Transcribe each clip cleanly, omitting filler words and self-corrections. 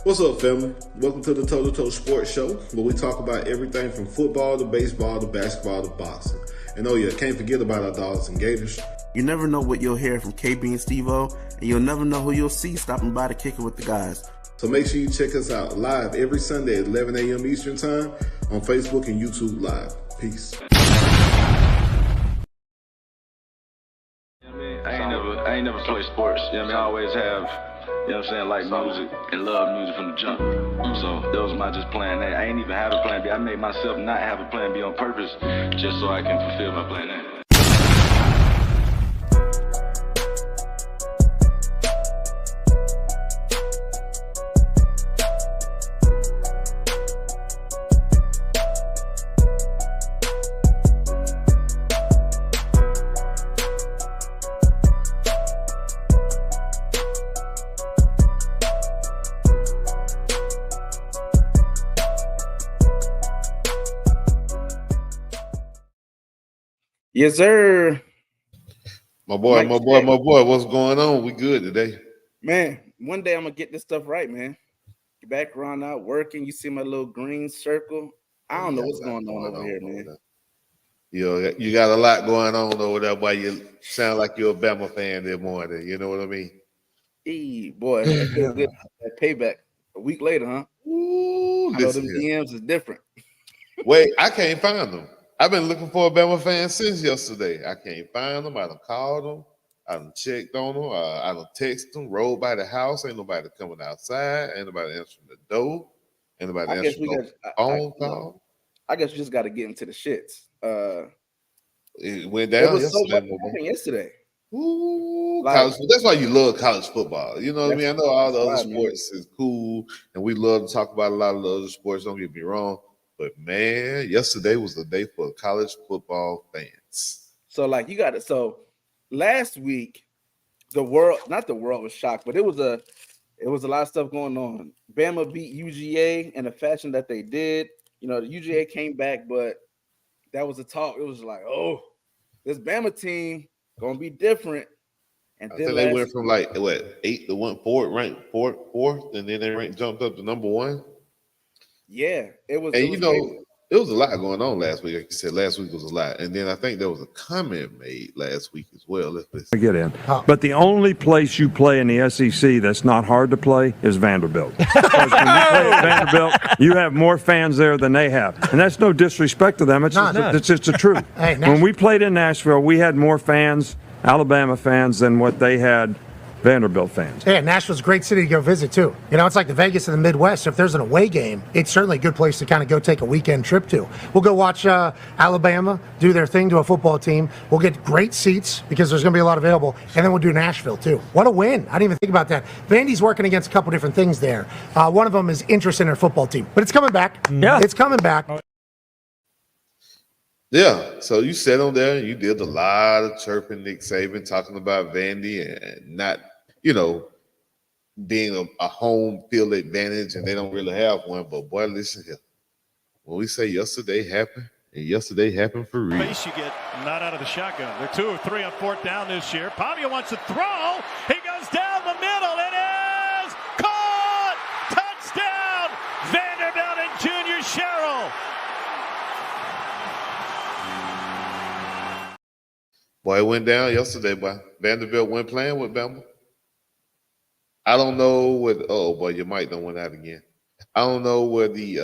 What's up, family? Welcome to the Toe2Toe Sports Show, where we talk about everything from football to baseball to basketball to boxing. And oh yeah, can't forget about our Dawgs and Gators. You never know what you'll hear from Kb and Steveo, and you'll never know who you'll see stopping by to kick it with the guys. So make sure you check us out live every Sunday at 11 a.m. Eastern Time on Facebook and YouTube Live. Peace. I ain't never played sports. You know what I mean? I always have, you know what I'm saying, like music and love music from the jump. So that was my just plan A. I ain't even have a plan B. I made myself not have a plan B on purpose just so I can fulfill my plan A. Yes, sir. My boy, what's going on? We good today? Man, one day I'm going to get this stuff right, man. Background out, working. You see my little green circle. I don't know what's going on over here, man. You got a lot going on over there, boy. You sound like you're a Bama fan this morning. You know what I mean? Hey, boy, that feels good. That payback a week later, huh? Ooh, I know them DMs is different. Wait, I can't find them. I've been looking for a Bama fan since yesterday. I can't find them. I done called them. I done checked on them. I done texted them. Rolled by the house. Ain't nobody coming outside. Ain't nobody answering the door. Ain't nobody answering the phone call. I guess we just got to get into the shits. It went down yesterday. Ooh, that's why you love college football. You know what I mean? I know all the other sports is cool, and we love to talk about a lot of the other sports. Don't get me wrong. But man, yesterday was the day for college football fans. So like you got it. So last week, not the world was shocked, but it was a lot of stuff going on. Bama beat UGA in a fashion that they did. You know, the UGA came back, but that was a talk. It was like, oh, this Bama team gonna be different. And then they went from like 8 to 1, ranked fourth, and then they jumped up to number 1. Yeah, it was. And it was a lot going on last week. Like you said, last week was a lot. And then I think there was a comment made last week as well. I get in. But the only place you play in the SEC that's not hard to play is Vanderbilt. Because when you play at Vanderbilt, you have more fans there than they have. And that's no disrespect to them. It's just the truth. Hey, when we played in Nashville, we had more fans, Alabama fans, than what they had Vanderbilt fans. Yeah, Nashville's a great city to go visit, too. You know, it's like the Vegas of the Midwest. So if there's an away game, it's certainly a good place to kind of go take a weekend trip to. We'll go watch Alabama do their thing to a football team. We'll get great seats because there's going to be a lot available. And then we'll do Nashville, too. What a win. I didn't even think about that. Vandy's working against a couple different things there. One of them is interest in their football team. But it's coming back. Yeah. It's coming back. Yeah, so you sat on there and you did a lot of chirping Nick Saban, talking about Vandy and not, being a home field advantage, and they don't really have one. But boy, listen here. When we say yesterday happened, and yesterday happened for real. Base you get not out of the shotgun. They're 2 of 3 on 4th down this year. Pavia wants to throw. He goes down the middle. It is caught. Touchdown. Vanderbilt and Junior Sherrill. Boy, it went down yesterday, boy. Vanderbilt went playing with Bama. I don't know what. Oh boy, your mic done went out again. I don't know where the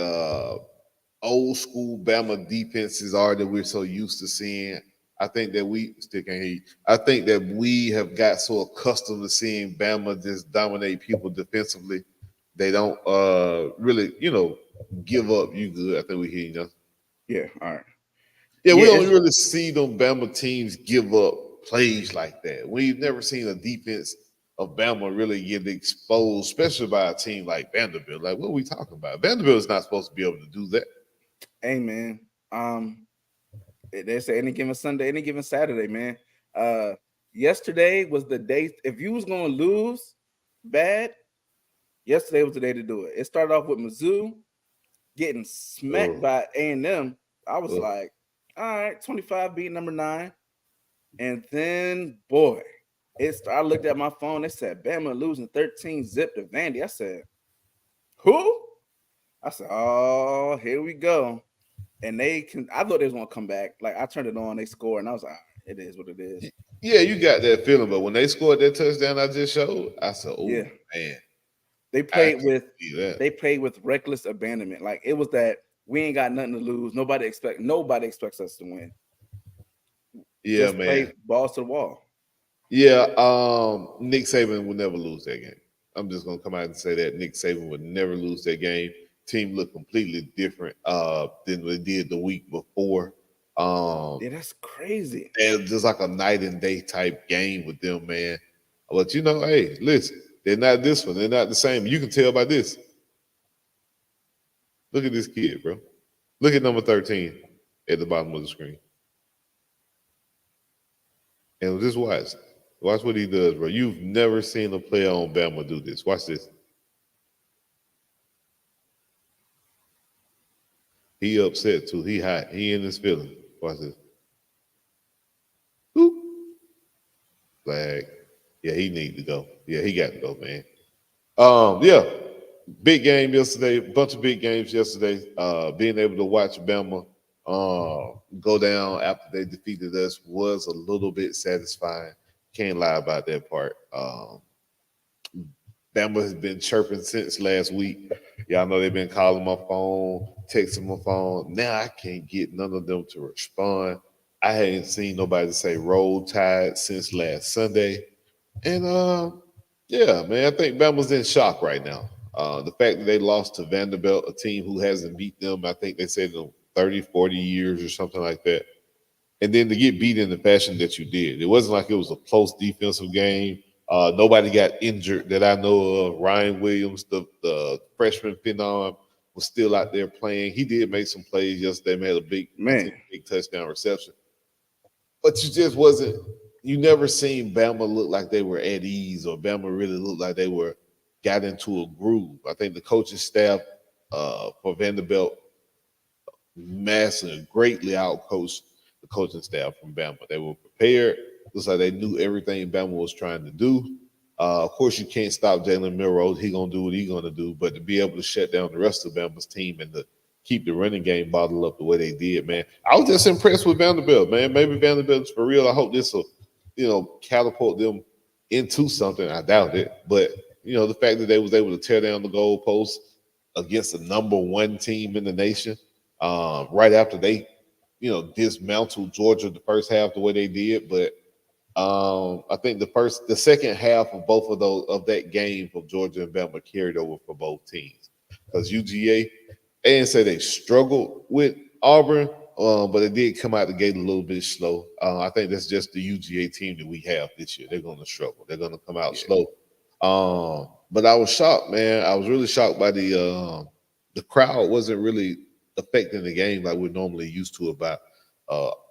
old school Bama defenses are that we're so used to seeing. I think that we still can't hear you. I think that we have got so accustomed to seeing Bama just dominate people defensively. They don't really, give up. You good? I think we hear you. Yeah. All right. Yeah, we don't really see them Bama teams give up plays like that. We've never seen a defense of Bama really get exposed, especially by a team like Vanderbilt. Like, what are we talking about? Vanderbilt is not supposed to be able to do that. Hey, man. They say any given Sunday, any given Saturday, man. Yesterday was the day. If you was going to lose bad, yesterday was the day to do it. It started off with Mizzou getting smacked by A&M. I was like, all right, 25 beat number 9. And then, boy, I looked at my phone. It said Bama losing 13 zip to Vandy. I said, Who? I said, oh, here we go. And I thought they was gonna come back. Like I turned it on, they scored, and I was like, it is what it is. Yeah, you got that feeling, but when they scored that touchdown I just showed, I said, oh Yeah. man. They played with reckless abandonment. Like it was that we ain't got nothing to lose. Nobody expects us to win. Yeah, Just man. play balls to the wall. Yeah, Nick Saban would never lose that game. I'm just gonna come out and say that Nick Saban would never lose that game. Team looked completely different than they did the week before. Yeah, that's crazy. And just like a night and day type game with them, man. But hey, listen, they're not this one. They're not the same. You can tell by this. Look at this kid, bro. Look at number 13 at the bottom of the screen. And just watch. Watch what he does, bro. You've never seen a player on Bama do this. Watch this. He upset too. He hot. He in his feeling. Watch this. Boop. Flag. Yeah, he need to go. Yeah, he got to go, man. Yeah. Big game yesterday. Bunch of big games yesterday. Being able to watch Bama go down after they defeated us was a little bit satisfying. Can't lie about that part. Bama has been chirping since last week. Y'all know they've been calling my phone, texting my phone. Now I can't get none of them to respond. I hadn't seen nobody say roll tide since last Sunday. And yeah, man, I think Bama's in shock right now. The fact that they lost to Vanderbilt, a team who hasn't beat them, I think they said in 30, 40 years or something like that. And then to get beat in the fashion that you did. It wasn't like it was a close defensive game. Nobody got injured that I know of. Ryan Williams, the freshman phenom, was still out there playing. He did make some plays yesterday, made a big touchdown reception. But you never seen Bama look like they were at ease, or Bama really looked like they got into a groove. I think the coaching staff for Vanderbilt massively, greatly outcoached the coaching staff from Bama. They were prepared. Looks like they knew everything Bama was trying to do. Of course, you can't stop Jalen Milroe. He's going to do what he's going to do. But to be able to shut down the rest of Bama's team and to keep the running game bottled up the way they did, man. I was just impressed with Vanderbilt, man. Maybe Vanderbilt's for real. I hope this will, catapult them into something. I doubt it. But, the fact that they was able to tear down the goalpost against the number one team in the nation right after they, dismantled Georgia the first half the way they did. But I think the second half of both of that game for Georgia and Bama carried over for both teams. Because UGA, they didn't say they struggled with Auburn, but it did come out the gate a little bit slow. I think that's just the UGA team that we have this year. They're going to struggle. They're going to come out slow. But I was shocked, man. I was really shocked by the crowd wasn't really affecting the game like we're normally used to about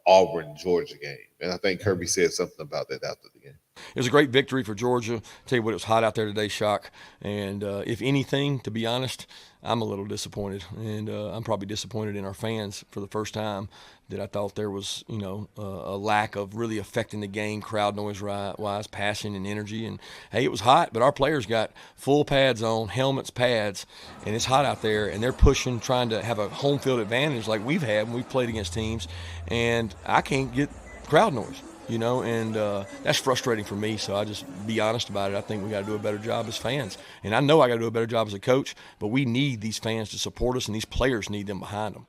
Auburn-Georgia game. And I think Kirby said something about that after the game. It was a great victory for Georgia. Tell you what, it was hot out there today, Shock. And if anything, to be honest, I'm a little disappointed. And I'm probably disappointed in our fans for the first time that I thought there was, a lack of really affecting the game, crowd noise-wise, passion and energy. And, hey, it was hot, but our players got full pads on, helmets, pads, and it's hot out there. And they're pushing, trying to have a home field advantage like we've had when we've played against teams. And I can't get crowd noise. And that's frustrating for me. So I just be honest about it. I think we got to do a better job as fans. And I know I got to do a better job as a coach, but we need these fans to support us, and these players need them behind them.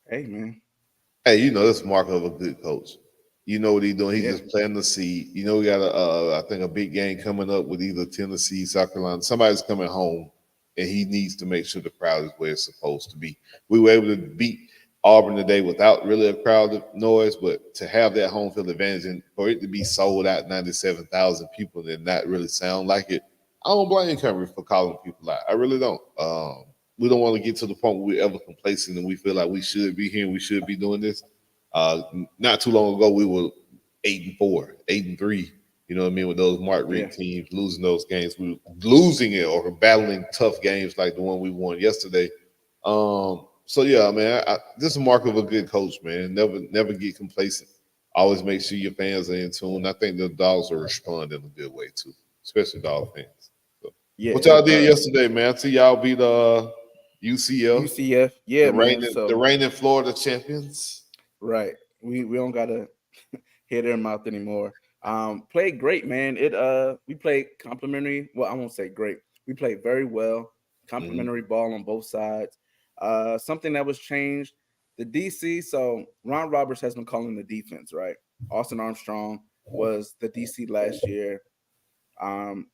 Hey, man. Hey, that's the mark of a good coach. You know what he's doing. He's just planting the seed. We got, I think, a big game coming up with either Tennessee, South Carolina. Somebody's coming home, and he needs to make sure the crowd is where it's supposed to be. We were able to beat Auburn today without really a crowd noise, but to have that home field advantage and for it to be sold out 97,000 people and not really sound like it, I don't blame Kirby for calling people out. I really don't. We don't want to get to the point where we're ever complacent and we feel like we should be here and we should be doing this. Not too long ago, we were 8-4, 8-3. You know what I mean? With those Mark Richt teams losing those games, we were losing it or battling tough games like the one we won yesterday. So yeah, man, this is a mark of a good coach, man. Never get complacent. Always make sure your fans are in tune. I think the Dawgs will respond in a good way too, especially Dawg fans. So. Yeah. What y'all did yesterday, man? I see y'all beat UCF. UCF. Yeah, man. The reigning Florida champions. Right. We don't gotta hear their mouth anymore. Played great, man. We played complimentary. Well, I won't say great. We played very well. Complimentary ball on both sides. Something that was changed, the DC. So Ron Roberts has been calling the defense, right? Austin Armstrong was the DC last year.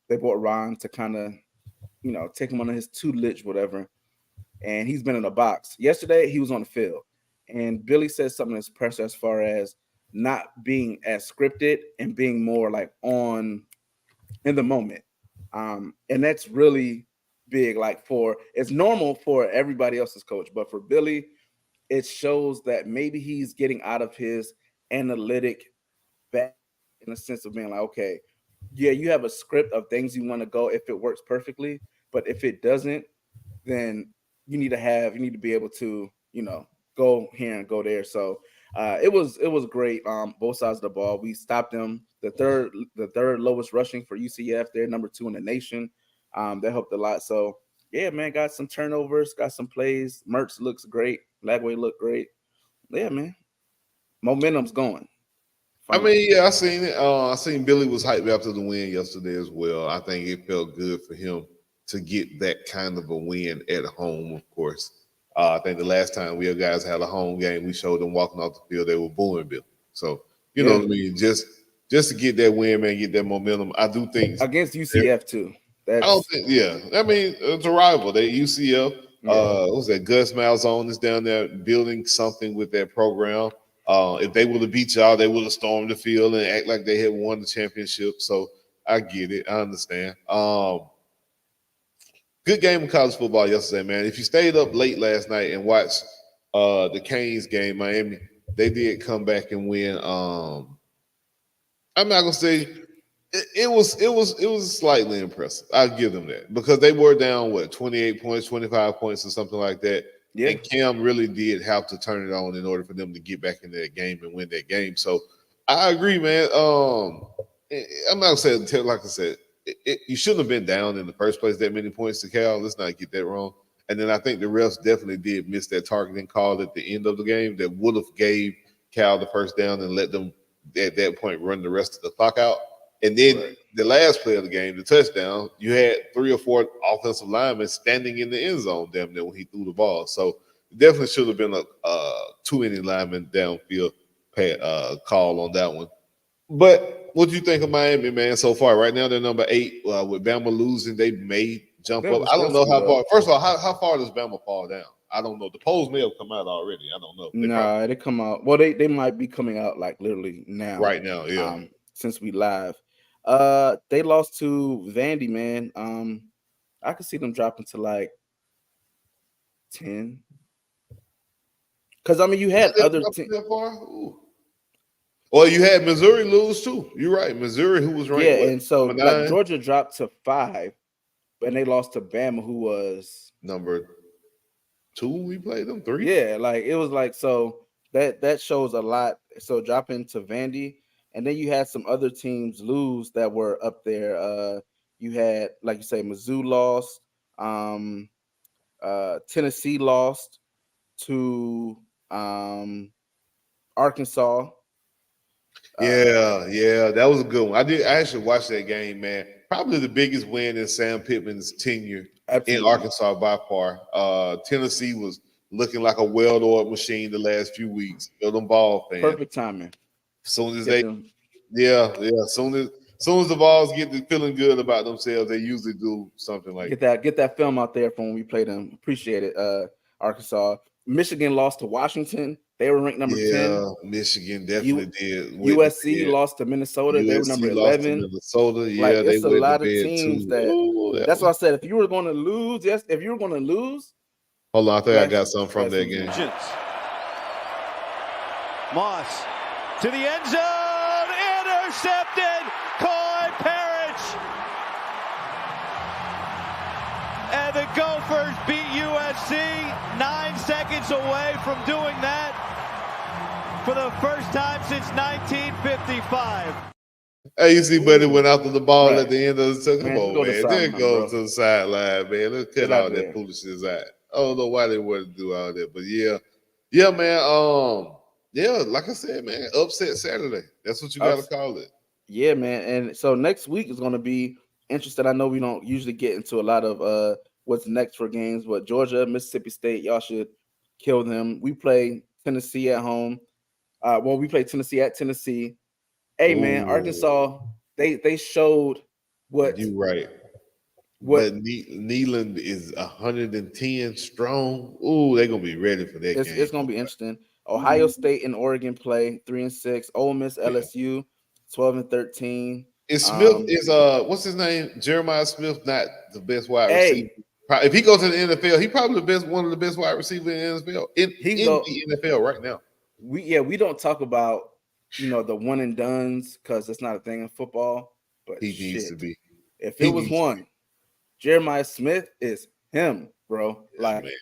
They brought Ron to kind of, take him under his tutelage, whatever. And he's been in the box. Yesterday, he was on the field. And Billy said something that's pressure as far as not being as scripted and being more like on in the moment. And that's really big. Like it's normal for everybody else's coach, but for Billy, it shows that maybe he's getting out of his analytic back in the sense of being like, okay, yeah, you have a script of things you want to go if it works perfectly, but if it doesn't, then you need to be able to, go here and go there. So it was great. Both sides of the ball. We stopped them. The third lowest rushing for UCF. They're number 2 in the nation. That helped a lot. So yeah, man, got some turnovers, got some plays. Mertz looks great. Lagway looked great. Yeah, man. Momentum's going. Finally. I mean, yeah, I seen it. I seen Billy was hyped after the win yesterday as well. I think it felt good for him to get that kind of a win at home, of course. I think the last time we guys had a home game, we showed them walking off the field, they were booing Billy. So, you know what I mean? Just to get that win, man, get that momentum. I do think against UCF too. I don't think, I mean, it's a rival. They UCF. What was that? Gus Malzahn is down there building something with that program. If they would have beat y'all, they would have stormed the field and act like they had won the championship. So I get it. I understand. Good game of college football yesterday, man. If you stayed up late last night and watched the Canes game, Miami, they did come back and win. I'm not gonna say it was slightly impressive. I'll give them that because they were down 28 points, 25 points, or something like that. Yeah. And Cam really did have to turn it on in order for them to get back in that game and win that game. So I agree, man. I'm not saying, like I said, you shouldn't have been down in the first place that many points to Cal. Let's not get that wrong. And then I think the refs definitely did miss that targeting call at the end of the game that would have gave Cal the first down and let them at that point run the rest of the clock out. And then the last play of the game, the touchdown, you had 3 or 4 offensive linemen standing in the end zone damn near when he threw the ball. So it definitely should have been a too many linemen downfield call on that one. But what do you think of Miami, man, so far? Right now, they're number 8. With Bama losing, they may jump up. I don't know how far. First of all, how far does Bama fall down? I don't know. The polls may have come out already. I don't know. They come out. Well, they might be coming out like literally now. Right now, yeah. Since we live. They lost to Vandy, man. I could see them dropping to like 10. Because I mean, you had other teams. Well, you had Missouri lose too. You're right, Missouri, who was ranked. Yeah, and so like Georgia dropped to 5, and they lost to Bama, who was number 2. We played them 3. Yeah, like it was like so that shows a lot. So dropping to Vandy. And then you had some other teams lose that were up there. You had, like you say, Mizzou lost. Tennessee lost to Arkansas. Yeah, that was a good one. I actually watched that game, man. Probably the biggest win in Sam Pittman's tenure in Arkansas by far. Tennessee was looking like a well-oiled machine the last few weeks. Them ball fans. Perfect timing. Soon as soon as the balls get to feeling good about themselves, they usually do something like get that film out there from when we played them. Appreciate it. Arkansas, Michigan lost to Washington. They were ranked number 10. Yeah, Michigan definitely did. USC lost to Minnesota. USC, they were number 11. Minnesota, yeah, like, they it's a lot of teams that. That's what I said. If you were going to lose, hold on, I think I got something from that game. Moss. To the end zone, intercepted, Coy Parrish. And the Gophers beat USC 9 seconds away from doing that for the first time since 1955. Hey, you see, Buddy went after the ball at the end of the Man, come on, go to man. sideline, Then go bro. to the sideline, man. Let's cut Get out all that there. foolishness out. I don't know why they wanted to do all that, but yeah, man. Yeah, like I said, man, upset Saturday. That's what you got to call it. Yeah, man. And so next week is going to be interesting. I know we don't usually get into a lot of what's next for games, but Georgia, Mississippi State, y'all should kill them. We play Tennessee at home. We play Tennessee at Tennessee. Hey, man, Arkansas, they showed what you right. But Neyland is 110 strong. Ooh, they're gonna be ready for that game. It's gonna be interesting. Ohio State and Oregon play 3-6. Ole Miss, LSU, 12-13. Is Smith what's his name? Jeremiah Smith, not the best wide receiver. If he goes to the NFL, he probably one of the best wide receivers in the NFL in the NFL right now. We don't talk about the one and dones because it's not a thing in football. But he needs to be. If it was one, Jeremiah Smith is him, bro. Yeah, man.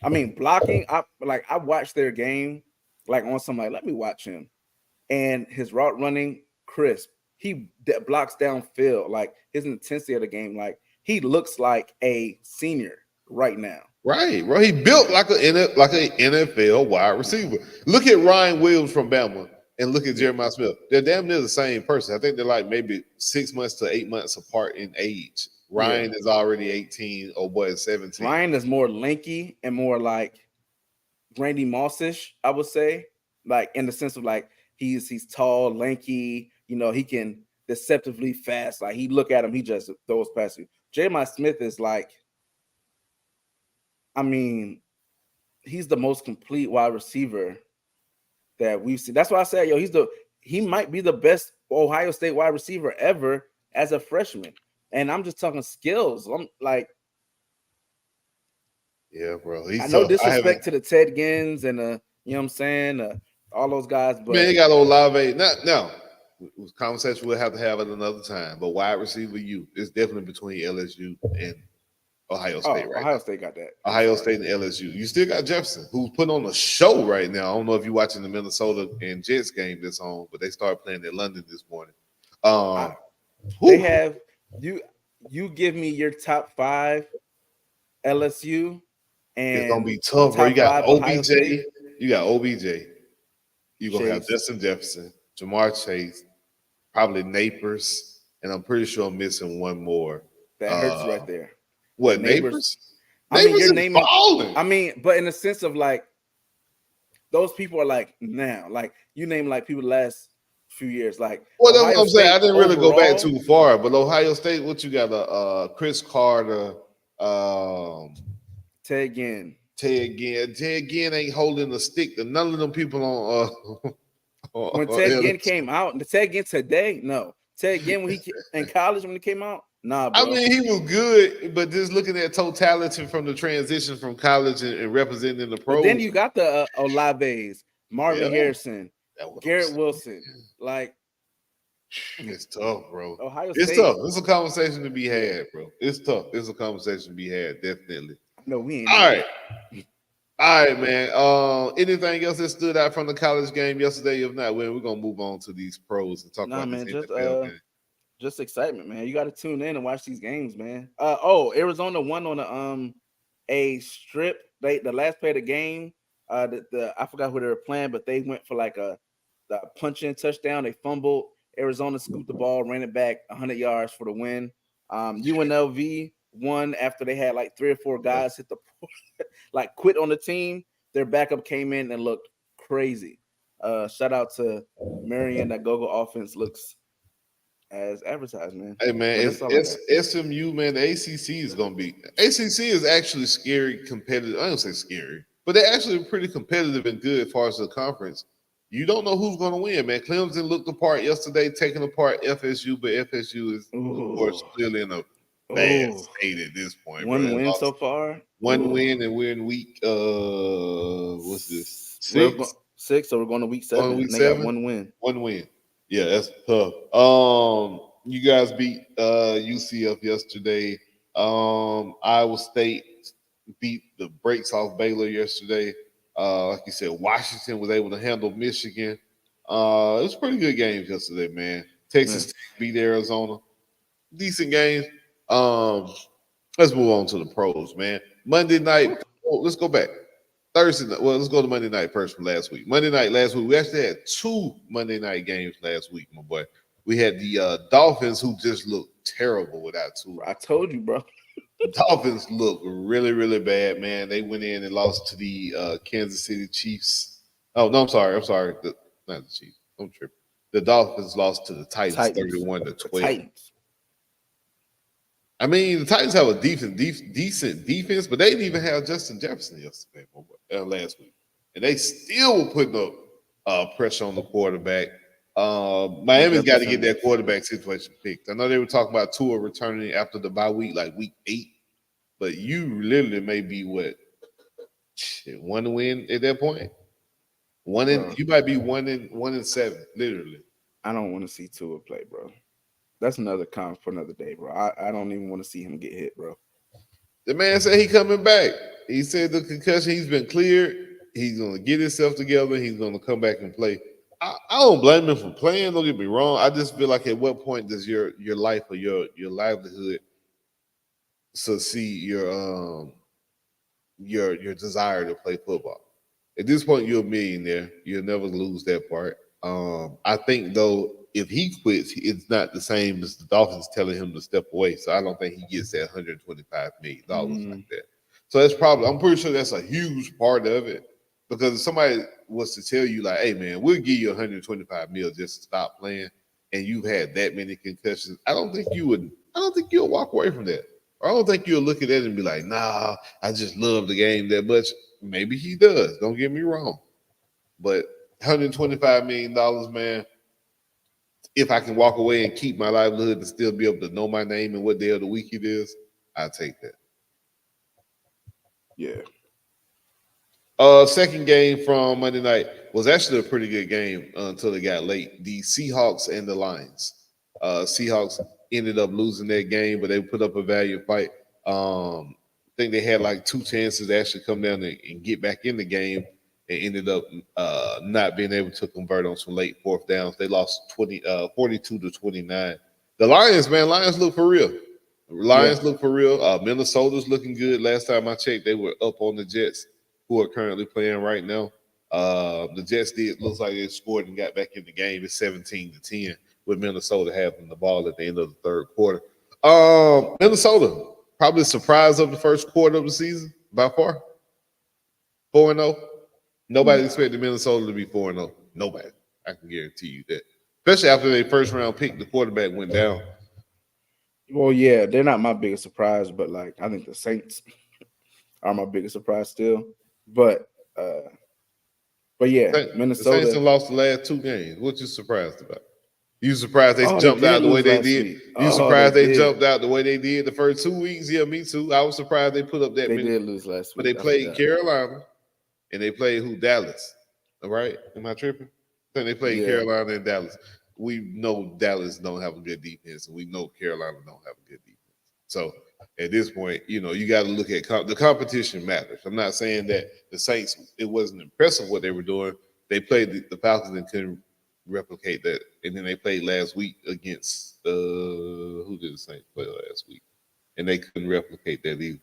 I mean, blocking. I watched their game, on some let me watch him, and his route running crisp. He blocks downfield, his intensity of the game. He looks like a senior right now. Right, bro. He built like an NFL wide receiver. Look at Ryan Williams from Bama and look at Jeremiah Smith. They're damn near the same person. I think they're maybe 6 months to 8 months apart in age. Ryan is already 18. Oh boy, is 17. Ryan is more lanky and more like Randy Moss-ish, I would say. In the sense of he's tall, lanky. He can deceptively fast. He look at him, he just throws past you. Jeremiah Smith is he's the most complete wide receiver that we've seen. That's why I said, he might be the best Ohio State wide receiver ever as a freshman. And I'm just talking skills. I'm yeah, bro. I know disrespect to the Ted Gins and you know what I'm saying, all those guys, but man, you got Olave. Now, conversation we'll have to have at another time. But wide receiver, it's definitely between LSU and Ohio State, right? Ohio State got that. Ohio State and LSU. You still got Jefferson, who's putting on a show right now. I don't know if you're watching the Minnesota and Jets game that's on, but they started playing at London this morning. They have you give me your top 5 LSU, and it's gonna be tough, bro. You got OBJ. You got OBJ. You're gonna have Justin Jefferson, Jamar Chase, probably Napers, and I'm pretty sure I'm missing one more. That hurts right there. What, Napers? You're naming balling. But in the sense of those people are now, you name people the last few years. Well, that's what I'm saying. I didn't really go back too far, but Ohio State, what you got? Chris Carter, Ted Ginn. Ted Ginn ain't holding a stick to none of them people on. When Ted Ginn came out, the Ted Ginn today, no. Ted Ginn when he in college when he came out, nah, bro. He was good, but just looking at totality from the transition from college and representing the pros. But then you got the Olaves, Marvin Harrison, Garrett Wilson. It's tough, bro. Ohio It's State. tough. It's a conversation to be had, bro. It's tough. It's a conversation to be had, definitely. No, we ain't. All right, man. Anything else that stood out from the college game yesterday? If not, we're gonna move on to these pros and talk about this NFL game. Just excitement, man. You got to tune in and watch these games, man. Arizona won on a strip. The last play of the game. I forgot who they were playing, but they went for the punch-in touchdown. They fumbled. Arizona scooped the ball, ran it back 100 yards for the win. UNLV won after they had 3 or 4 guys hit the quit on the team. Their backup came in and looked crazy. Shout out to Marion. That go-go offense looks as advertised, man. Hey, man, it's SMU, man. The ACC is going to be – ACC is actually scary, competitive. I don't say scary, but they're actually pretty competitive and good as far as the conference. You don't know who's going to win, man. Clemson looked apart yesterday, taking apart FSU, but FSU is, of course, clearly in a bad state at this point. One win so far? One win, and we're in week what's this? 6, so we're going to week 7. Week they 7? got 1 win. 1 win. Yeah, that's tough. You guys beat UCF yesterday. Iowa State beat the brakes off Baylor yesterday. Like you said, Washington was able to handle Michigan. It was pretty good games yesterday, man. Texas Tech beat Arizona. Decent games. Let's move on to the pros, man. Monday night. Oh, let's go back. Thursday night. Well, let's go to Monday night first from last week. Monday night last week. We actually had 2 Monday night games last week, my boy. We had the Dolphins, who just looked terrible without Tua. I told you, bro. The Dolphins look really, really bad, man. They went in and lost to the Kansas City Chiefs. Oh, no, I'm sorry. Not the Chiefs. I'm tripping. The Dolphins lost to the Titans 31-12. Titans. I mean, the Titans have a decent defense, but they didn't even have Justin Jefferson yesterday, last week. And they still were putting up pressure on the quarterback. Miami's got to get their quarterback situation fixed. I know they were talking about Tua returning after the bye week, like week 8, but you literally may be one win at that point. You might be 1-7, literally. I don't want to see Tua play, bro. That's another comment for another day, bro. I don't even want to see him get hit, bro. The man said he coming back. He said the concussion, he's been cleared. He's going to get himself together. He's going to come back and play. I don't blame him for playing. Don't get me wrong. I just feel like at what point does your life or your livelihood succeed your desire to play football? At this point, you're a millionaire. You'll never lose that part. I think though, if he quits, it's not the same as the Dolphins telling him to step away. So I don't think he gets that $125 million like that. So I'm pretty sure that's a huge part of it. Because if somebody was to tell you, like, hey, man, we'll give you $125 million just to stop playing, and you've had that many concussions, I don't think you'll walk away from that. Or I don't think you'll look at that and be like, nah, I just love the game that much. Maybe he does. Don't get me wrong. But $125 million, man, if I can walk away and keep my livelihood and still be able to know my name and what day of the week it is, I'll take that. Yeah. Second game from Monday night was actually a pretty good game until it got late. The Seahawks and the Lions. Seahawks ended up losing that game, but they put up a valiant fight. I think they had like 2 chances to actually come down and get back in the game, and ended up not being able to convert on some late fourth downs. They lost 42-29. The Lions look for real. Look for real. Minnesota's looking good. Last time I checked, they were up on the Jets, who are currently playing right now. The Jets looks like they scored and got back in the game. It's 17-10 with Minnesota having the ball at the end of the third quarter. Minnesota, probably the surprise of the first quarter of the season by far. 4-0. Nobody expected Minnesota to be 4-0. Nobody. I can guarantee you that. Especially after their first round pick, the quarterback went down. Well, yeah, they're not my biggest surprise, but like I think the Saints are my biggest surprise still. But yeah, Minnesota. The Saints have lost the last 2 games. What you surprised about? You surprised they jumped out the way they did? You surprised they jumped out the way they did the first 2 weeks? Yeah, me too. I was surprised they put up that many. They did lose last week. But they played Carolina, and they played Dallas. All right? Am I tripping? I think they played Carolina and Dallas. We know Dallas don't have a good defense, and we know Carolina don't have a good defense. So at this point, you got to look at the competition matters. I'm not saying that the Saints, it wasn't impressive what they were doing. They played the Falcons and couldn't replicate that. And then they played last week against who did the Saints play last week? And they couldn't replicate that either.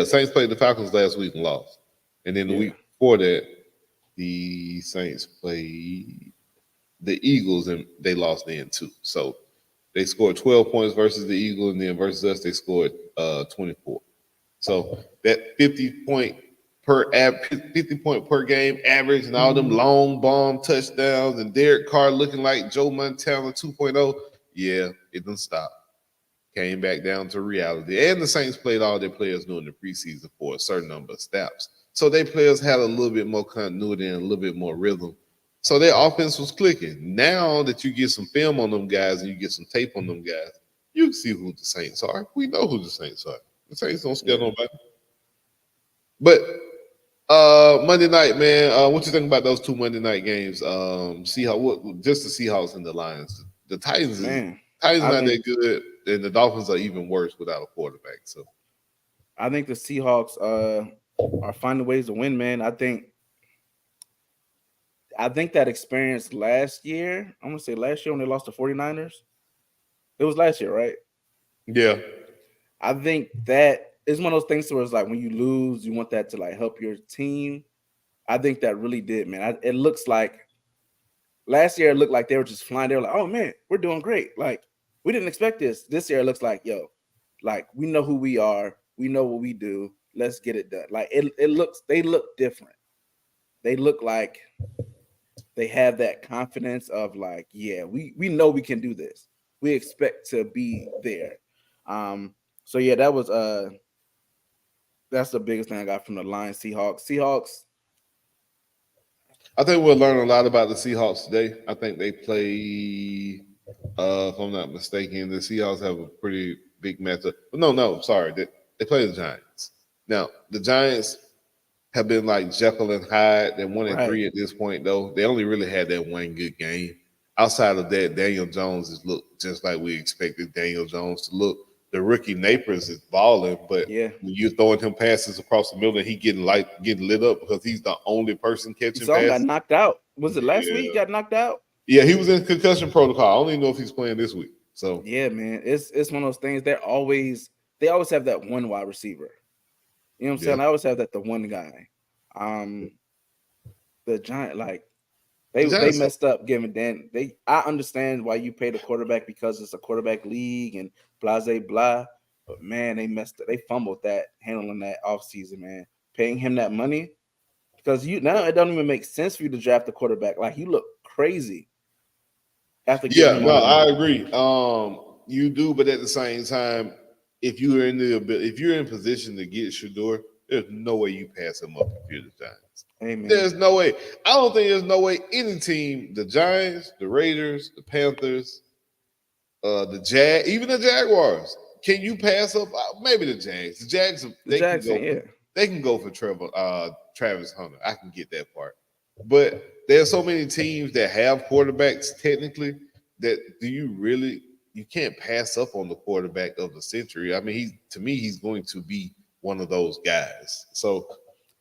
Saints played the Falcons last week and lost. And then the week before that, the Saints played the Eagles and they lost then too. So they scored 12 points versus the Eagles, and then versus us, they scored 24. So that 50 point per game average, and all them long bomb touchdowns, and Derek Carr looking like Joe Montana 2.0. Yeah, it didn't stop. Came back down to reality. And the Saints played all their players during the preseason for a certain number of snaps. So their players had a little bit more continuity and a little bit more rhythm. So their offense was clicking. Now that you get some film on them guys and you get some tape on them guys, you can see who the Saints are. We know who the Saints are. The Saints don't scare nobody. But Monday night, man, what you think about those 2 Monday night games? Seahawks, just the Seahawks and the Lions. The Titans, not that good, and the Dolphins are even worse without a quarterback. So I think the Seahawks are finding ways to win, man. I think I think that experience last year, I'm going to say last year when they lost to 49ers. It was last year, right? Yeah. I think that is one of those things where it's like when you lose, you want that to like help your team. I think that really did, man. It looks like last year it looked like they were just flying. They were like, oh, man, we're doing great. Like, we didn't expect this. This year it looks like, yo, like we know who we are. We know what we do. Let's get it done. Like they look different. They look like they have that confidence of like, yeah, we know we can do this. We expect to be there. So yeah, that was that's the biggest thing I got from the Lions Seahawks. I think we'll learn a lot about the Seahawks today. I think they play, if I'm not mistaken, the Seahawks have a pretty big matchup. No, sorry. They play the Giants. Now, the Giants have been like Jekyll and Hyde. They're 1-3 at this point, though. They only really had that one good game. Outside of that, Daniel Jones has looked just like we expected Daniel Jones to look. The rookie Napers is balling, but when you're throwing him passes across the middle and he getting lit up because he's the only person catching passes. Got knocked out. Was it last week he got knocked out? Yeah, he was in concussion protocol. I don't even know if he's playing this week. So yeah, man, it's one of those things. They always have that one wide receiver. You know what I'm saying? I always have the one guy. The Giant, like they messed up giving Dan. I understand why you pay the quarterback because it's a quarterback league and blah blah. But man, they messed up. They fumbled that handling that offseason, man. Paying him that money because now it doesn't even make sense for you to draft a quarterback. Like you look crazy. After I agree. You do, but at the same time, if you're in position to get Shedeur, there's no way you pass him up if you're the Giants. Amen. There's no way. I don't think there's no way any team, the Giants, the Raiders, the Panthers, even the Jaguars, can you pass up? Maybe the Jags. The Jags, they can go for Travis Hunter. I can get that part. But there's so many teams that have quarterbacks technically that you can't pass up on the quarterback of the century. I mean, he's going to be one of those guys. So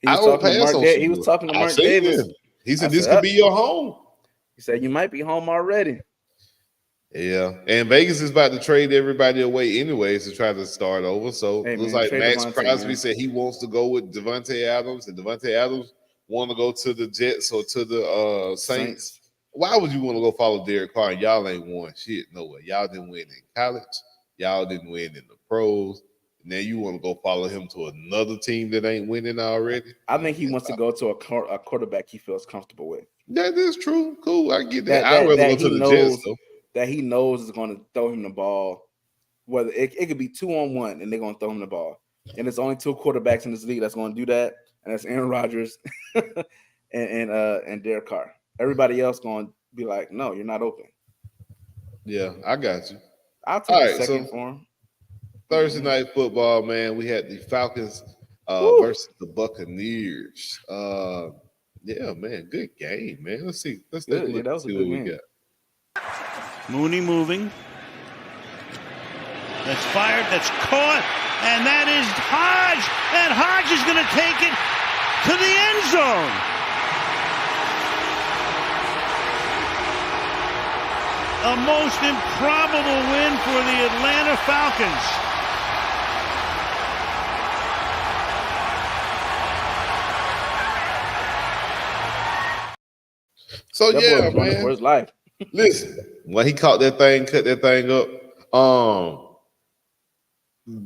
he was talking to Mark Davis. He said this could be your home. He said you might be home already. Yeah, and Vegas is about to trade everybody away anyways to try to start over. So it looks like Max Crosby said he wants to go with Devontae Adams, and Devontae Adams want to go to the Jets or to the Saints. Why would you want to go follow Derek Carr? Y'all ain't won shit nowhere. Y'all didn't win in college. Y'all didn't win in the pros. Now you want to go follow him to another team that ain't winning already? I think he wants to go to a quarterback he feels comfortable with. That is true. Cool. I get that. I'd rather go to the Jets, though. That he knows is going to throw him the ball. Whether it could be 2-on-1 and they're going to throw him the ball. And there's only two quarterbacks in this league that's going to do that. And that's Aaron Rodgers and Derek Carr. Everybody else going to be like, no, you're not open. Yeah, I got you. I'll take a second for him. Thursday night football, man. We had the Falcons versus the Buccaneers. Yeah, man, good game, man. Let's see. Let's see what we got. Mooney moving. That's fired. That's caught. And that is Hodge. And Hodge is going to take it to the end zone. A most improbable win for the Atlanta Falcons. So yeah, man. For his life. Listen, when he caught that thing, cut that thing up,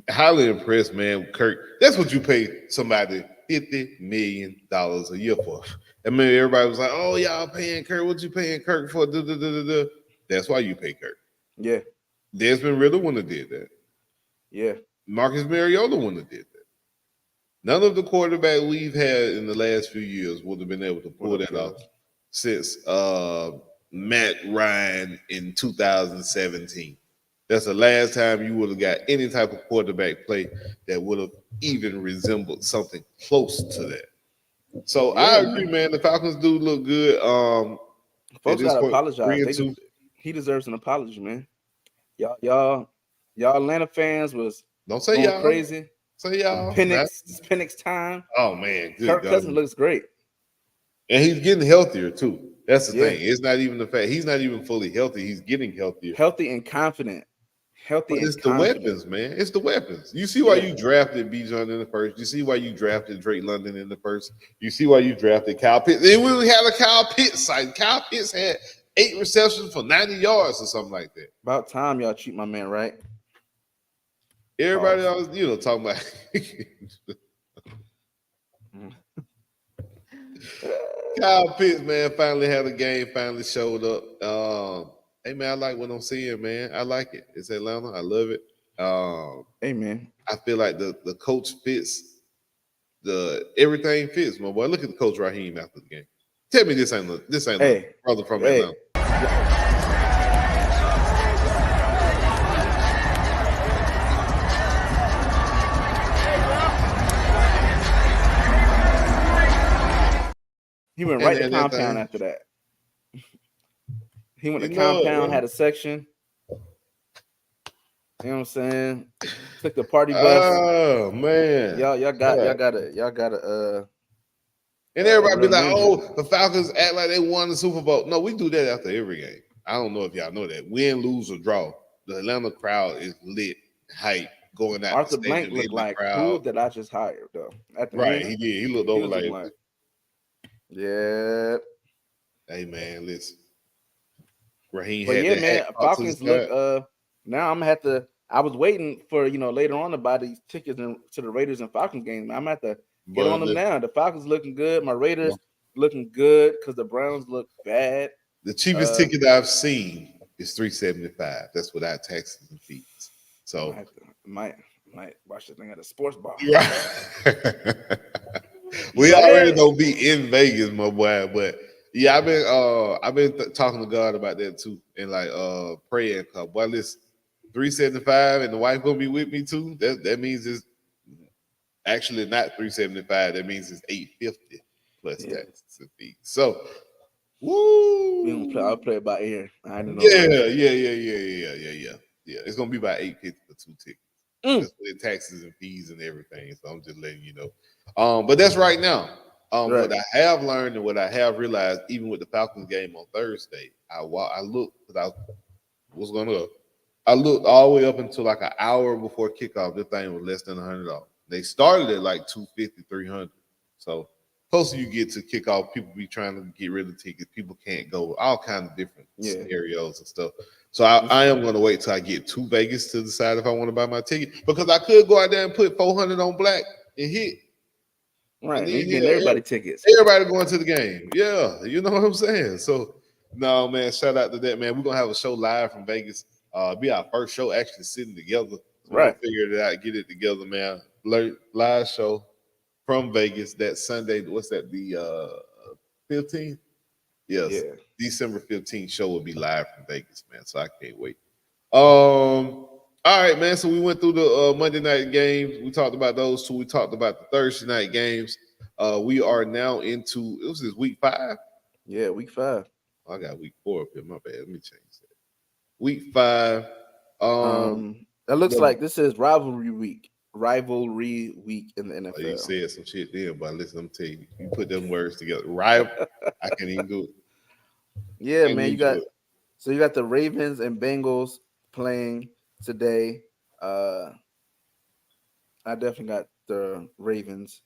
highly impressed, man. Kirk, that's what you pay somebody $50 million a year for. I mean, everybody was like, "Oh, y'all paying Kirk? What you paying Kirk for?" That's why you pay Kirk. Yeah. Desmond Ritter wouldn't have did that. Yeah. Marcus Mariota wouldn't have did that. None of the quarterbacks we've had in the last few years would have been able to pull that off since Matt Ryan in 2017. That's the last time you would have got any type of quarterback play that would have even resembled something close to that. So I agree, man. The Falcons do look good. Folks gotta apologize. He deserves an apology, man. Y'all Atlanta fans was don't say y'all crazy. Say y'all. Penix time. Oh man, good Kirk Cousins looks great. And he's getting healthier too. That's the thing. It's not even the fact he's not even fully healthy. He's getting healthier. Healthy and confident. But it's the weapons, man. It's the weapons. You see why you drafted Bijan in the first. You see why you drafted Drake London in the first. You see why you drafted Kyle Pitts. They really had a Kyle Pitts site. Kyle Pitts had 8 receptions for 90 yards or something like that. About time y'all treat my man right. Everybody else, talking about Kyle Pitts, man, finally had a game, finally showed up. Hey, man, I like what I'm seeing, man. I like it. It's Atlanta. I love it. Hey, man. I feel like the coach fits. Everything fits, my boy. Look at the coach Raheem after the game. Tell me this ain't a brother from Atlanta. He went right to compound after that. He went to compound, had a section. You know what I'm saying? Took the party bus. Oh man, y'all gotta. And everybody be like, "Oh, the Falcons act like they won the Super Bowl." No, we do that after every game. I don't know if y'all know that. Win, lose, or draw, the Atlanta crowd is lit, hype, going out. Arthur Blank looked like who that I just hired though. Right, he did. He looked over like, yeah. Hey man, listen. Raheem but had yeah, man, Falcons look. Now I'm gonna have to. I was waiting for later on to buy these tickets to the Raiders and Falcons game. I'm gonna have to get on them now. The Falcons looking good. My Raiders looking good because the Browns look bad. The cheapest ticket I've seen is $375. That's without taxes and fees. So might watch the thing at a sports bar. Right. We already gonna be in Vegas, my boy. But yeah, I've been talking to God about that too, and like praying. Boy, listen, $375, and the wife gonna be with me too. That means it's actually not $375. That means it's $850 plus taxes and fees. So, woo! I'll play it by ear. I don't know. Yeah. It's gonna be about $850 for 2 tickets. That's with taxes and fees and everything. So I'm just letting you know. But that's right now. What I have learned and what I have realized, even with the Falcons game on Thursday, I looked because I looked all the way up until like an hour before kickoff. This thing was less than $100. They started at like $250, $300. So closer you get to kickoff, people be trying to get rid of tickets. People can't go. All kinds of different scenarios and stuff. So I am going to wait till I get to Vegas to decide if I want to buy my ticket, because I could go out there and put $400 on black and hit. Right, you get everybody tickets. Everybody going to the game. Yeah, you know what I'm saying? So, no, man, shout out to that, man. We're going to have a show live from Vegas. Be our first show actually sitting together. So we'll figure it out, get it together, man. Live show from Vegas that Sunday. What's that, the 15th? Yes. Yeah. December 15th show will be live from Vegas, man. So I can't wait. All right, man. So we went through the Monday night games. We talked about those two. We talked about the Thursday night games. We are now into, it was this week 5? Yeah, week 5. I got week 4 up here. My bad. Let me change that. Week 5. That looks like this is rivalry week. Rivalry week in the NFL. Oh, you said some shit then, but listen, I'm telling you, you put them words together. Rival. I can't even do it. Yeah, man. You got the Ravens and Bengals playing today. I definitely got the Ravens.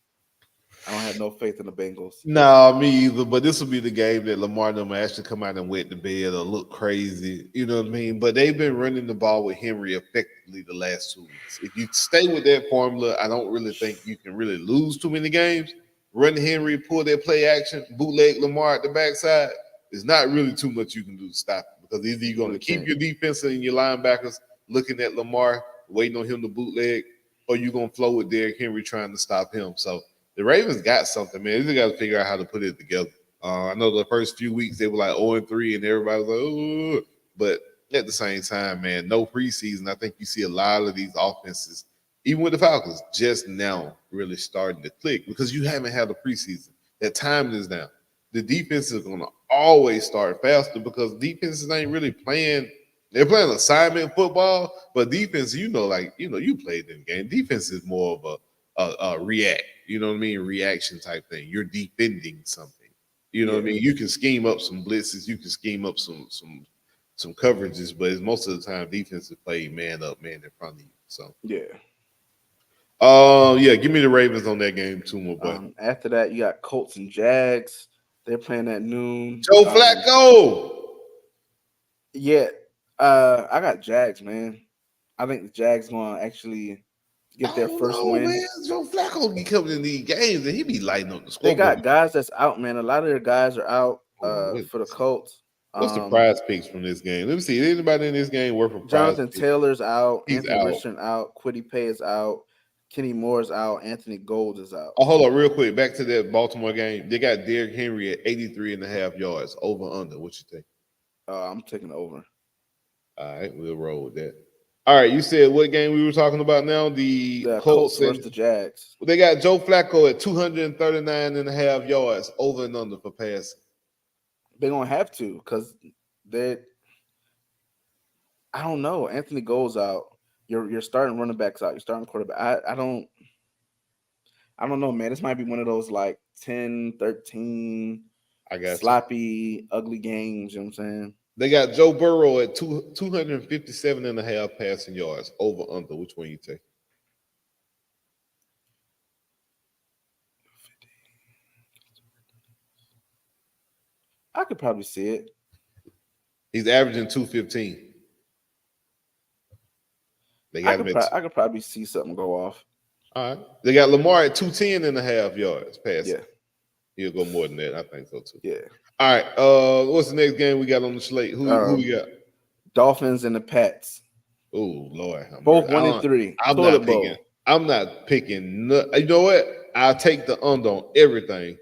I don't have no faith in the Bengals. No, me either. But this will be the game that Lamar and them actually come out and wet the bed or look crazy. You know what I mean? But they've been running the ball with Henry effectively the last 2 weeks. If you stay with that formula, I don't really think you can really lose too many games. Run Henry, pull that play action, bootleg Lamar at the backside. There's not really too much you can do to stop it, because either you're going to keep your defense and your linebackers looking at Lamar, waiting on him to bootleg, or you're going to flow with Derrick Henry trying to stop him. So the Ravens got something, man. They got to figure out how to put it together. I know the first few weeks they were like 0-3, and everybody was like, oh, but at the same time, man, no preseason. I think you see a lot of these offenses, even with the Falcons, just now really starting to click because you haven't had a preseason. That time is down. The defense is going to always start faster because defenses ain't really playing. They're playing assignment football, but defense, you played in the game. Defense is more of a react. You know what I mean? Reaction type thing. You're defending something. You know what I mean? You can scheme up some blitzes, you can scheme up some coverages, but it's most of the time defensive play man up, man in front of you. So yeah. Give me the Ravens on that game too, my boy. After that, you got Colts and Jags. They're playing at noon. Joe Flacco. Yeah, I got Jags, man. I think the Jags going to actually get their first win. Man. Joe Flacco be coming in these games and he be lighting up the scoreboard. They got guys that's out, man. A lot of their guys are out for the Colts. What's the prize picks from this game? Let me see. Anybody in this game worth of Jonathan Taylor's out. He's Anthony out. Richardson out. Quiddy Pay is out. Kenny Moore's out. Anthony Gold is out. Oh, hold on real quick. Back to that Baltimore game. They got Derrick Henry at 83.5 yards. Over, under. What you think? I'm taking over. All right, we'll roll with that. All right, you said what game we were talking about now? The Colts versus the Jags. They got Joe Flacco at 239.5 yards. Over and under for passing. They're going to have to because I don't know. Anthony Gold's out. You're starting running backs out. You're starting quarterback. I don't know, man. This might be one of those like 10, 13 sloppy, ugly games. You know what I'm saying? They got Joe Burrow at 257.5 passing yards. Over, under. Which one you take? I could probably see it. He's averaging 215. I could probably see something go off. All right. They got Lamar at 210.5 yards passing. Yeah. He'll go more than that. I think so too. Yeah. All right. What's the next game we got on the slate? Who we got? Dolphins and the Pats. Oh Lord. Both 1-3. I'm not picking. You know what? I'll take the under on everything.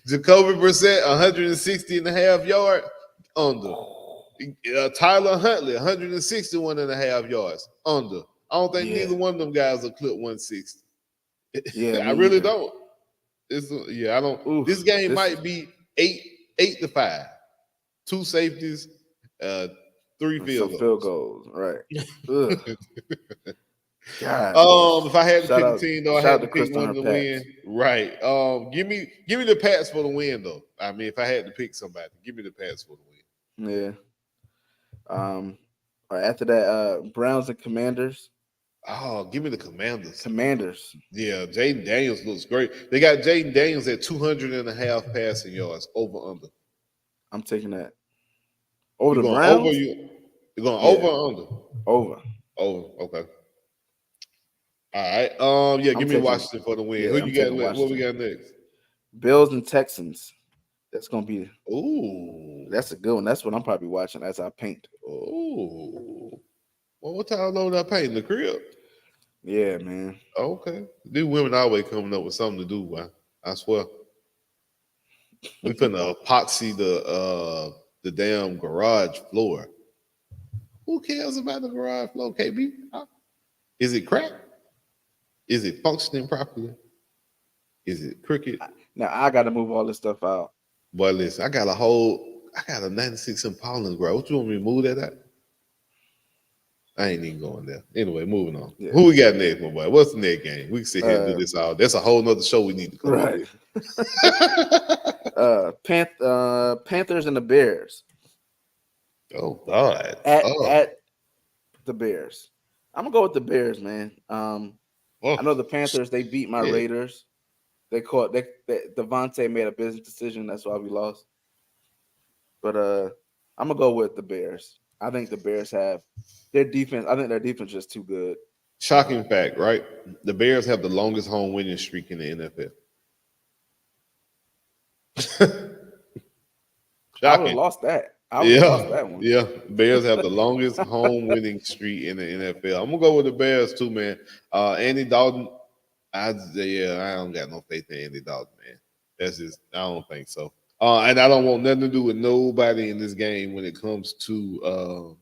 Jacoby Brissett, 160.5 yard under. Tyler Huntley, 161.5 yards under. I don't think neither one of them guys will clip 160. Yeah, I really don't. I don't. Ooh, this game might be 8-5. 2 safeties, 3 field goals. Right. God. If I had to pick a team, though, I had to pick one to win. Right. Give me the Pats for the win, though. I mean, if I had to pick somebody, give me the Pats for the win. Yeah. After that, Browns and Commanders. Oh, give me the Commanders. Yeah, Jaden Daniels looks great. They got Jaden Daniels at 200.5 passing yards. Over, under. I'm taking that. Over the Browns? You're going over or under? Over. Okay. All right. Give me Washington for the win. Yeah, Who you got next? What we got next? Bills and Texans. That's gonna be. Ooh, that's a good one. That's what I'm probably watching as I paint. Ooh. Well, what time load I paint in the crib? Yeah, man. Okay. These women always coming up with something to do, man. I swear. We finna epoxy the damn garage floor. Who cares about the garage floor, KB? Is it cracked? Is it functioning properly? Is it crooked? Now I got to move all this stuff out. Boy, listen, I got a 96 Impala garage. What you want me to move that at? I ain't even going there. Anyway, moving on. Yeah. Who we got next, my boy? What's the next game? We can sit here and do this all. That's a whole nother show we need to cover. Right. Panthers and the Bears. Oh God. At the Bears. I'm gonna go with the Bears, man. I know the Panthers, they beat my Raiders. Devontae made a business decision, that's why we lost. But I'm gonna go with the Bears. I think the Bears have their defense. I think their defense is just too good. Shocking fact, right? The Bears have the longest home winning streak in the NFL. I would have lost that. Lost that one. Yeah, Bears have the longest home winning streak in the NFL. I'm gonna go with the Bears too, man. Andy Dalton, I don't got no faith in Andy Dalton, man. I don't think so. And I don't want nothing to do with nobody in this game when it comes to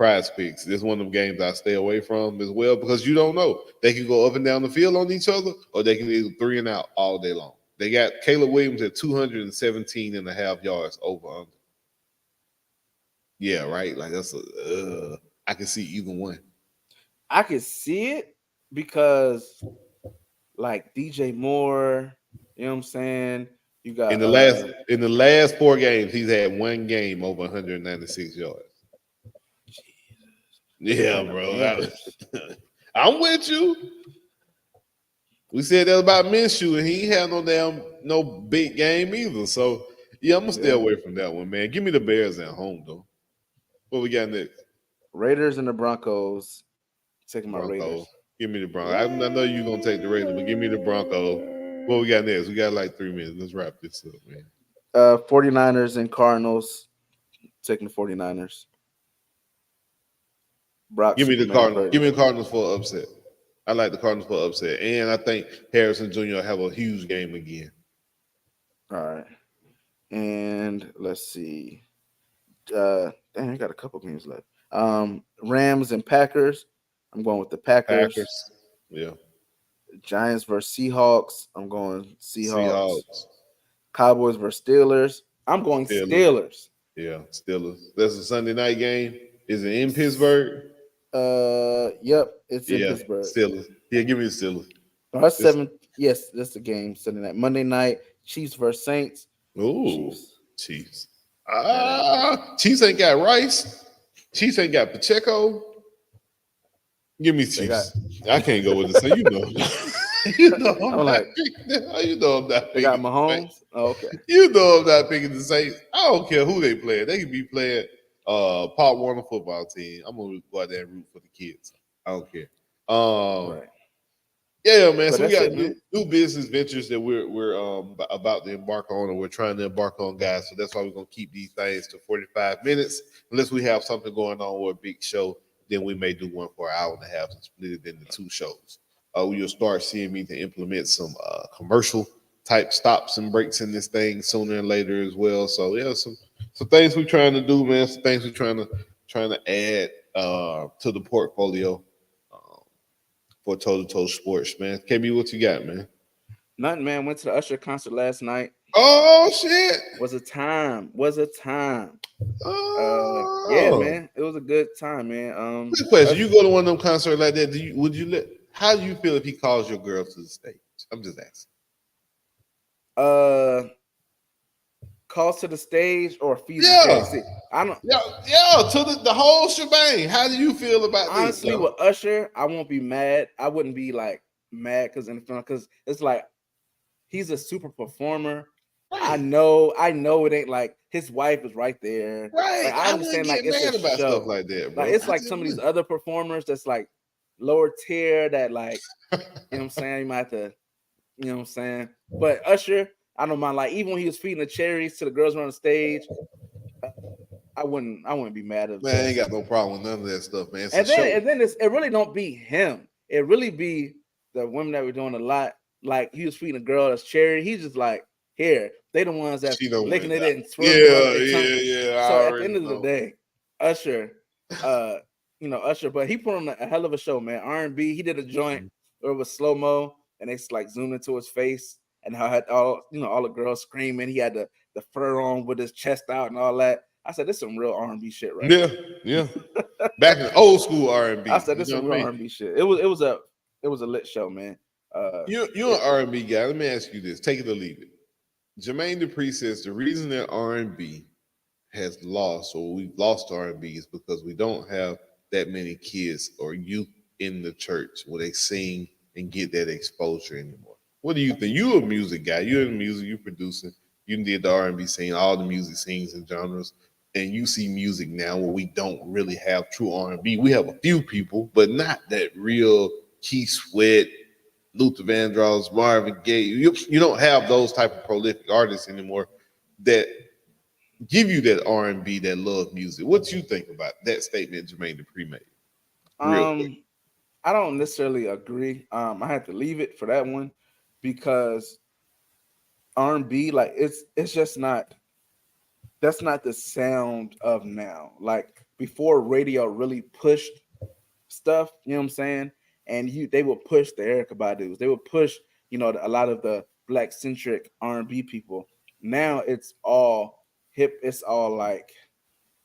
PrizePicks. This is one of them games I stay away from as well because you don't know. They can go up and down the field on each other, or they can either 3 and out all day long. They got Caleb Williams at 217.5 yards over under. Yeah, right. Like that's I can see either one. I can see it because like DJ Moore, You know what I'm saying? You got in the last 4 games, he's had 1 game over 196 yards. Yeah, bro. I'm with you. We said that about Minshew, and he had no big game either. So yeah, I'm gonna stay away from that one, man. Give me the Bears at home though. What we got next? Raiders and the Broncos. Taking my Broncos. Raiders. Give me the Broncos. I know you're gonna take the Raiders, but give me the Broncos. What we got next? We got like 3 minutes. Let's wrap this up, man. 49ers and Cardinals. Taking the 49ers. Brock, Give me the Superman Cardinals. Give me the Cardinals for an upset. I like the Cardinals for an upset. And I think Harrison Jr. will have a huge game again. All right. And let's see. Damn, I got a couple games left. Rams and Packers. I'm going with the Packers. Yeah. Giants versus Seahawks. I'm going Seahawks. Cowboys versus Steelers. I'm going Steelers. Yeah, Steelers. That's a Sunday night game. Is it in Pittsburgh? Yep, it's in Pittsburgh. Steelers. Yeah, give me the Steelers. That's 7. Yes, that's the game Sunday night. Monday night, Chiefs versus Saints. Ooh, Chiefs. Chiefs ain't got Rice. Chiefs ain't got Pacheco. Give me Chiefs. I can't go with the same. You know, I'm not They got Mahomes. Oh, okay. You know I'm not picking the Saints. I don't care who they play. They could be playing Pop Warner football team. I'm gonna go out there and root for the kids. I don't care. Right. Yeah, man. So we got new business ventures that we're about to embark on, or we're trying to embark on, guys. So that's why we're gonna keep these things to 45 minutes, unless we have something going on or a big show. Then we may do one for an hour and a half and split it into 2 shows. You'll start seeing me to implement some commercial type stops and breaks in this thing sooner and later as well. So yeah, some things we're trying to do, man. Some things we're trying to add to the portfolio for Toe2Toe Sports, man. KB, what you got, man? Nothing, man. Went to the Usher concert last night. Oh shit! Was a time. Oh. Yeah, man. It was a good time, man. Good question. You go to one of them concerts like that, how do you feel if he calls your girl to the stage? I'm just asking. Calls to the stage or feeds the stage? I don't. Yeah, to the whole shebang. How do you feel about this? Honestly, with Usher, I won't be mad. I wouldn't be like mad because it's like he's a super performer. Right. I know it ain't like his wife is right there. Right. Like, I understand like it's a about show. Stuff like that, bro. Like it's like some of these other performers that's like lower tier that like you know what I'm saying. You might have to, you know what I'm saying. But Usher, I don't mind. Like even when he was feeding the cherries to the girls on the stage, I wouldn't be mad at him. Man, I ain't got no problem with none of that stuff, man. And then it really don't be him. It really be the women that were doing a lot. Like he was feeding a girl that's cherry. He's just like, here, they the ones that licking it and swirling. Yeah. So at the end of the day, Usher, Usher, but he put on a hell of a show, man. R&B. He did a joint where it was slow mo and they like zoomed into his face and how had all the girls screaming. He had the fur on with his chest out and all that. I said, this is some real R&B shit, right? Yeah. Back in old school R&B. I said, this is some real R&B shit. It was a lit show, man. You're an R&B guy. Let me ask you this: take it or leave it. Jermaine Dupri says the reason that R&B has lost, or we've lost R&B, is because we don't have that many kids or youth in the church where they sing and get that exposure anymore. What do you think? You're a music guy. You're in music. You're producing. You did the R&B scene, all the music scenes and genres, and you see music now where we don't really have true R&B. We have a few people, but not that real Keith Sweat, Luther Vandross, Marvin Gaye. You don't have those type of prolific artists anymore that give you that R&B, that love music. What you think about that statement Jermaine Dupri made? I don't necessarily agree. I have to leave it for that one because R&B, like it's just not. That's not the sound of now. Like before, radio really pushed stuff. You know what I'm saying? And they would push the Erykah Badu's. They would push, a lot of the Black-centric R&B people. Now it's all hip. It's all like,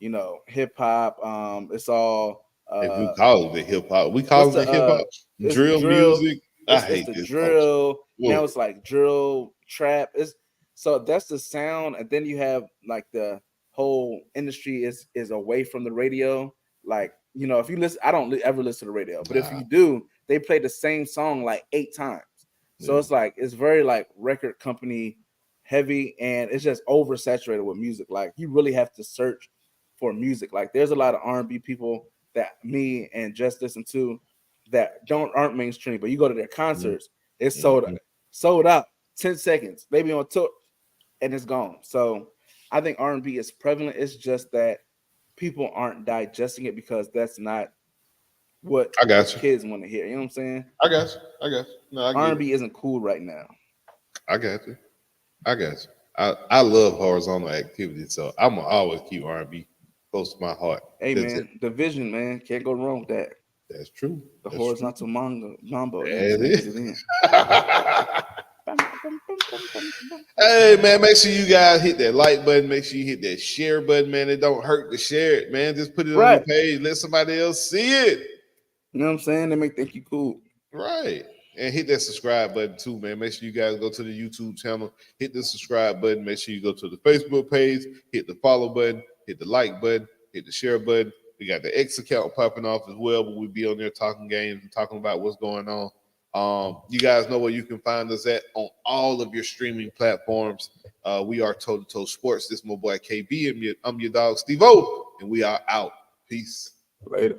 hip hop. It's all. If we call it the hip hop, we call it the hip hop drill music. I hate the this drill. Now it's like drill, trap. So that's the sound, and then you have like the whole industry is away from the radio. Like, you know, if you listen, I don't ever listen to the radio, but if you do, they play the same song like 8 times. So it's like, it's very like record company heavy, and it's just oversaturated with music. Like, you really have to search for music. Like, there's a lot of R&B people that me and Just listen to that aren't mainstream, but you go to their concerts, it's sold out 10 seconds. They be on tour and it's gone. So I think R&B is prevalent. It's just that people aren't digesting it because that's not what kids want to hear. You know what I'm saying? I got you. No, R&B isn't cool right now. I got you. I love horizontal activity, so I'm gonna always keep R&B close to my heart. Hey, man, the vision, man, can't go wrong with that. That's true. The horizontal mambo. It is. Hey, man, make sure you guys hit that like button. Make sure you hit that share button, man. It don't hurt to share it, man. Just put it on your page. Let somebody else see it. You know what I'm saying? They may think you cool. Right. And hit that subscribe button too, man. Make sure you guys go to the YouTube channel, hit the subscribe button. Make sure you go to the Facebook page, hit the follow button, hit the like button, hit the share button. We got the X account popping off as well, but we'll be on there talking games and talking about what's going on. You guys know where you can find us at on all of your streaming platforms. We are Toe2Toe Sports. This is my boy KB. I'm your dog Steveo, and we are out. Peace. Later.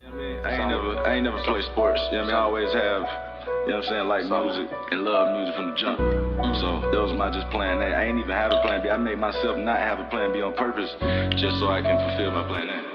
I ain't never played sports. You know what I mean? I always have, you know what I'm saying, like music and love music from the jump. So that was my just plan A. I ain't even have a plan B. I made myself not have a plan B on purpose just so I can fulfill my plan A.